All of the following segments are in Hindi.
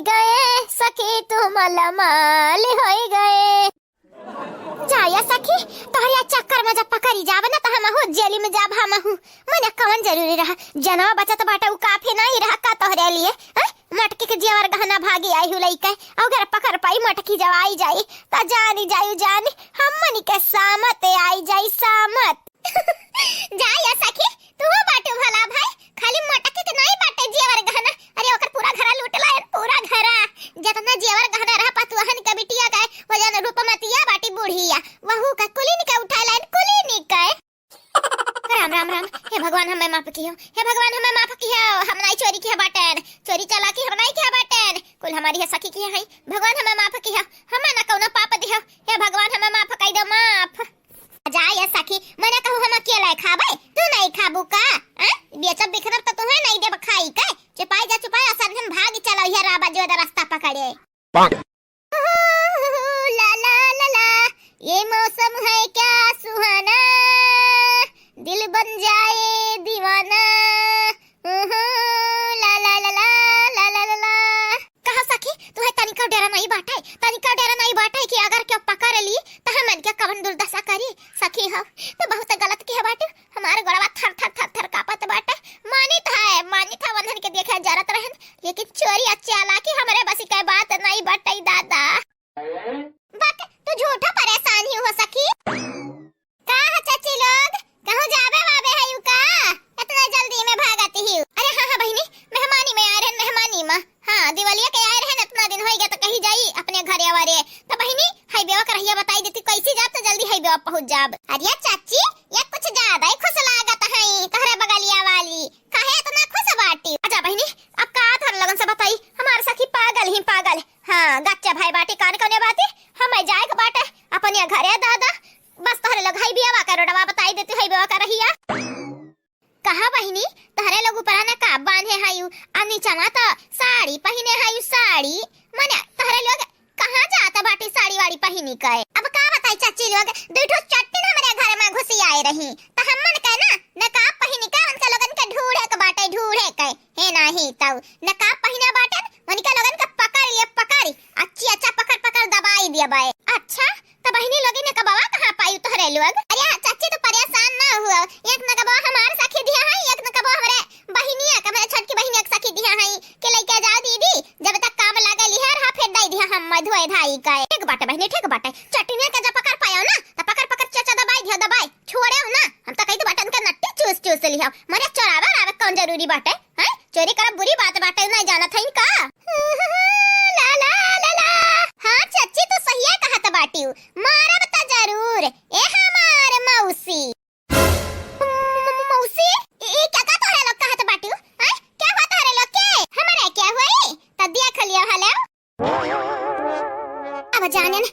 गए सखी तुम लमाल हो गए। जाया सखी तोहरे चक्कर में जब पकड़ी जाब ना तो हमहू जेली में जाब हमहू। मने कौन जरूरी रहा जनवा बचत बाटा उ काफी नहीं रहा का तोहरे लिए। मटकी के जेवर गहना भागी आई हु लइका अगर पकड़ पाई मटकी जब आई जाई त जानी जायु जानी हमनी के सामत आई जाई सामत। जाया सखी तू बाटू भला भाई खाली मटकी के नहीं बाटे जेवर गहना। अरे ओकर पूरा घरा लूट लाए पूरा घरा जितना जेवर गहना रहा पतुहन के बिटिया का वजन रूपमतिया बाटी बुढ़िया वहू का कुलीन के उठा लाइन कुलीन के। राम राम राम हे भगवान हमें माफ कियो हे भगवान हमें माफ कियो। हम नहीं चोरी किया बाटन चोरी चालाकी हम नहीं किया बाटन कुल हमारी है सखी की है भगवान हमें माफ कियो हमें ना कोनो पाप दियो हे भगवान हमें माफ कर दो माफ। जा या सखी मने कहू हम अकेला खाबे तू नहीं खाबू का बेचब बिखरब त तू है नहीं देब खाई के चुपाई जा चुपाई असन हम भाग चलो ये राबा जो रास्ता पकड़े। ला ला ला ला ये मौसम है क्या सुहाना दिल बन जाए दीवाना। ला ला ला ला ला ला ला ला कहा सखी तू है तनिका डेरा नहीं बाटे कि अगर क्यों पकड़ ली तो हमन के कवन दुर्दशा करी सखी हो तो बहुत गलत किया बाटे। हमारे गोड़वा थर थर थर थर कापत बाटे मानी था वंधन के देखे जरत रहन लेकिन चोरी चालाकी हमरे बस के बात नहीं बाटे दादा। बात तू झूठा परेशान ही हो सखी का चाची लोग कहूं जाबे वाबे है यू का इतना जल्दी में भागती ही। अरे हां बहिनी मेहमानी में आए रहन मेहमानी में हां दिवाली के आए रहन इतना दिन हो गया तो कहीं जाई अपने घर आवारे तो बहिनी हाई बेवा करहिया बताई देती कैसे जाब तो जल्दी हाई बेवा पहुंच जाब। अरे चाची ये कुछ ज्यादा ही खुश लागत है तोहरे बगलिया वाली काहे इतना खुश बाटी। अच्छा बहिनी अब का थर लगन से बताई हमार सखी पागल हां गच्चा भाई बाटी कान कोने बाती हम जाए के बाटे अपने घरे दादा बस तोहरे लोग हाई बेवा का रोडवा बताई देती हाई बेवा करहिया। कहा बहिनी तोहरे लोग ऊपर ना का बांधे हायु आ नीचा माता साड़ी पहने हायु साड़ी मने तोहरे लोग कहां जाता बाटी साड़ी वाड़ी पहनी के। अब का बताई चाची लोग दुठो चट्टी हमरे घर में घुसी आए रही त हमन के ना नकाब पहनी के उनके लोगन के ढूढ़े के बाटे ढूढ़े के हे नहीं तौ नकाब पहने बाटे उनके लोगन के पकड़ लिए पकड़ी अच्छा पकड़ दबाई दिया बाए। अच्छा तो बहिनी लोगी ने कबावा कहां पाई तोहरे लोग। अरे चाची तो परेशान ना हुआ एक न कबावा हमार सखी दिया है एक न कबावा हमरे बहिनिया के हमरे छोटकी बहिनिया के सखी दिया है के लेके जा दीदी जब तक काम लागल है रा फिर दई दिया हम मधुए धाई का ठीक बाटे बहिनी ठीक बाटे चटनी के जब पकड़ पायो ना तो पकड़ चाचा दबाई छोड़े ना हम तो कहि तो बटन का नट्टी चूस लिया मरे चोरावा आवे कौन जरूरी बाटे हैं चोरी करब बुरी बात बाटे नहीं जाना थई का। ला ला ला ला हां चाची तो सही है कहत बाटी मारब त जरूर ए हमार मौसी ए क्या का तोरे लोग कहत बाटी हैं क्या हुआ तोरे लोग के हमरे क्या हुई त देख लियो हले। अब जानन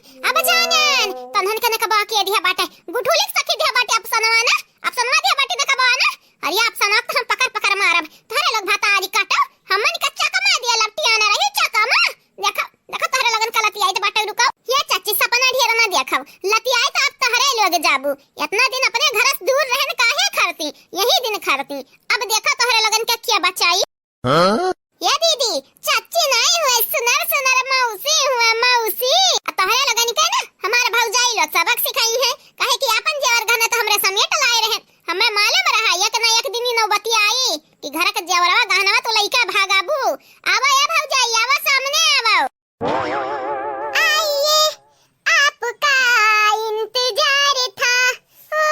तन्हन के न कबा के दिया बाटे गुठुलिक सखी दिया बाटे अपसनवा दिया बाटे न कबा ना अरे अपसनवा तो हम पकड़ मारब तोरे लोग भाता आरी काटो हमन कच्चा कमा दिया लपटिया ना रही चका में देखो तोरे लगन का लतियाई तो बाटे रुको ये चाची सपना ढेर ना देखो लतियाई तो अब तोहरे लोग जाबू इतना दिन अपने घर से दूर रहन काहे खरती यही दिन खरती अब देखो तोहरे लगन के क्या बचाई। ये दीदी चाची नहीं हुए सुनर मौसी तोहरे लगन के ना हमारे भौजाई लोग सबक सिखाई है काहे कि अपन जेवर गहना तो हमरे समेट लाए रहन हमें मालूम रहा एक ना एक दिन नौबती आई कि घर का जेवरवा गहनवा तो लइका भागाबू आवा ए भौजाई आवा सामने आवा। आइए आपका इंतजार था ओ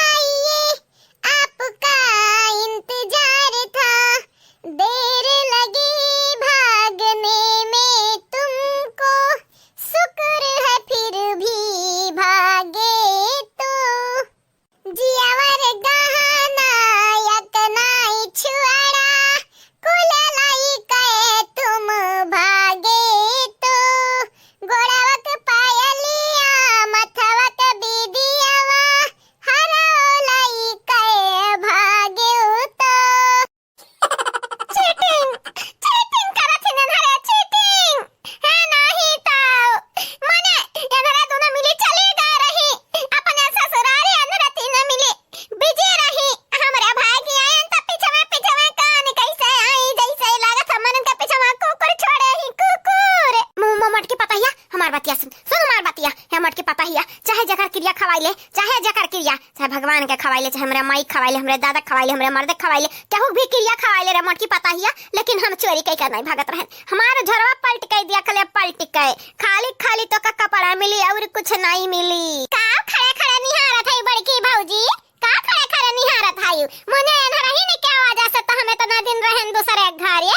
आइए आपका इंतजार था देर लगी भागने में तुमको शुक्र है फिर भी भागे तो जियावर गहना यक नाई छुआड़ा कुल लाई के तुम बतिया सुन मार बतिया हे मटकी पता हिया चाहे जकर क्रिया खवाइले चाहे जकर क्रिया चाहे भगवान के खवाइले चाहे हमरा माई खवाइले हमरा दादा खवाइले हमरा मर्द खवाइले केहू भी क्रिया खवाइले रे मटकी पता हिया लेकिन हम चोरी कई नहीं भागत रहन हमार झरवा पलट के दिया कले पलट के खाली खाली तो का कपड़ा मिली और कुछ नहीं मिली का खड़े खड़े निहारत है बड़की भौजी का खड़े खड़े निहारत है मुने रही ने क्या वजह से तो हमें तो ना दिन रहन दूसरे घर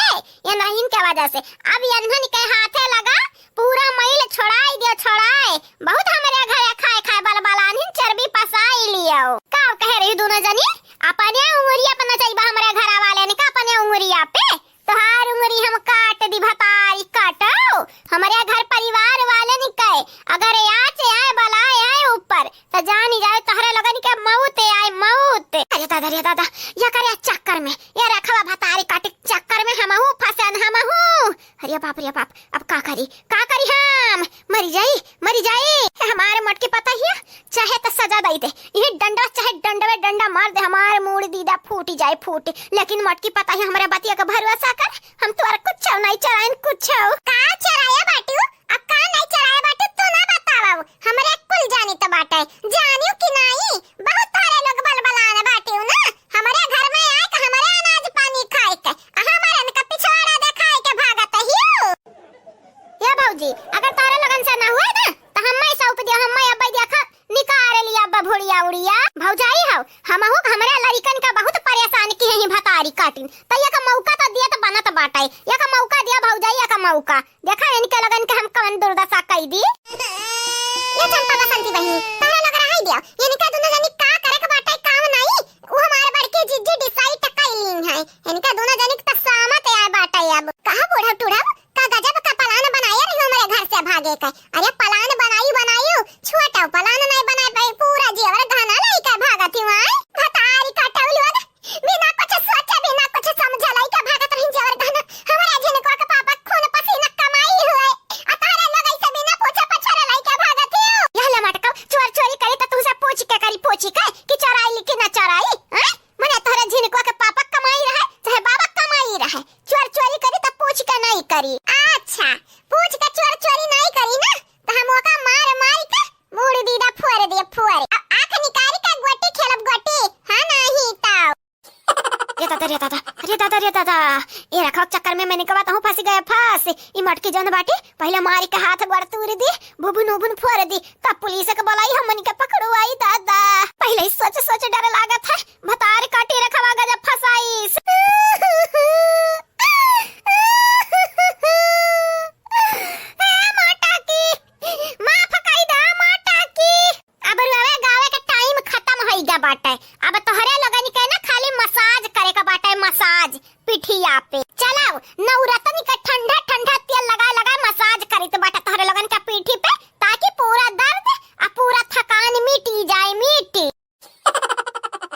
ये नहीं क्या वजह से अब यंधन के हाथे लगा पूरा मैल छोड़ाई दियो छोड़ाए बहुत हमारे घर खाए खाए बाल बालान चर्बी पसाई लियो का कह रही दोनों जनी अपने उंगलिया पना चाहिए हमारे घर वाले ने का अपने उंगलिया पे तोहार उंगली हम काट दी भतारी काटो हमारे घर परिवार वाले ने कहे अगर आज आए बलाए आए ऊपर तो जानी जाए तोहरे लगन के मौत आए मौत अरे दादा या करे चक्कर में ये रखवा भतारी काटे चक्कर में हमहू फसन हमहू अरे बाप अब का करी हम मरी जाई हमारे मटके पता ही चाहे तो सजा दई दे ये डंडा चाहे डंडवे डंडा मार दे हमारे मूड दीदा फूटी जाए फूटे लेकिन मटकी पता ही हमारे बतिया का भरोसा कर हम तोरा कुछ नहीं चराइन कुछ का चराया बाटू अब का नहीं चराया बाटू तू ना बतावा हमरे कुल जानी तो बाटे जानियो कि नहीं बहुत सारे लोग बलबलाना बाटू ना हमारे घर में आए के हमारे अनाज पानी खाए के हमारे इनका पिछवाड़ा देखाए के भागत हियो ये भौजी अगर तारे लगन से ना हुआ ना तो हम्मे सौंप दिया हम्मे अब्बा देखा निकाल लिया अब्बा भोड़िया उड़िया भौजाई हो हमहू हमरे लड़कन का बहुत परेशान की है भतारी काटिन तो ये का मौका तो दिया तो बनत बाटे ये का मौका दिया भौजाई ये का मौका देखा इनके लगन के हम कवन दुर्दशा कई दी ये चंपा बसंती बहनी तारे लग रहा है दिया ये निका दोनों जनी का करे के बाटे काम नहीं वो हमारे बड़के जिज्जी डिसाइड टकाईलीन है इनका दोनों जनी तो सहमत है बाटे अब कहां बूढ़ा टूढ़ा का गजब का प्लान बनाया नहीं हमारे घर से भागे का अरे प्लान बनायू छोटा प्लान नहीं बनाए पाए पूरा जीवन घाना नहीं का भागत हुआ भतारी काटवलू बिना कुछ सोचे बिना कुछ समझे लाई का भागत रही जीवन घाना हमारे जिनको का पापा खून पसीना कमाई हुए अतारे लोग ऐसे बिना पूछे पछारे लाई का भागत हो यह ले मटका चोरी करे तो तुसे पूछ के कि चोराई कि ना चोराई हैं मने तोरे जिनको के पापा कमाई रहे चाहे बाबा कमाई रहे चोरी करी तो पूछ के नहीं करी अच्छा पूछ के चोरी नहीं करी ना तो हम ओका मार के मूड़ दीदा फुअर आंख निकाली का गोटी खेलब गोटी हां नहीं ताऊ रे दादा ये रखो चक्कर में मैंने कहा हूं फंस गया फंस ई मटकी जन बाटी पहले मारी के हाथ गोड़ तोड़ दी बुबुन फोड़ दी तब पुलिस के बुलाई हमनी के पकड़वाई दादा पहले सोच डर लागत है भतार काटी रखवा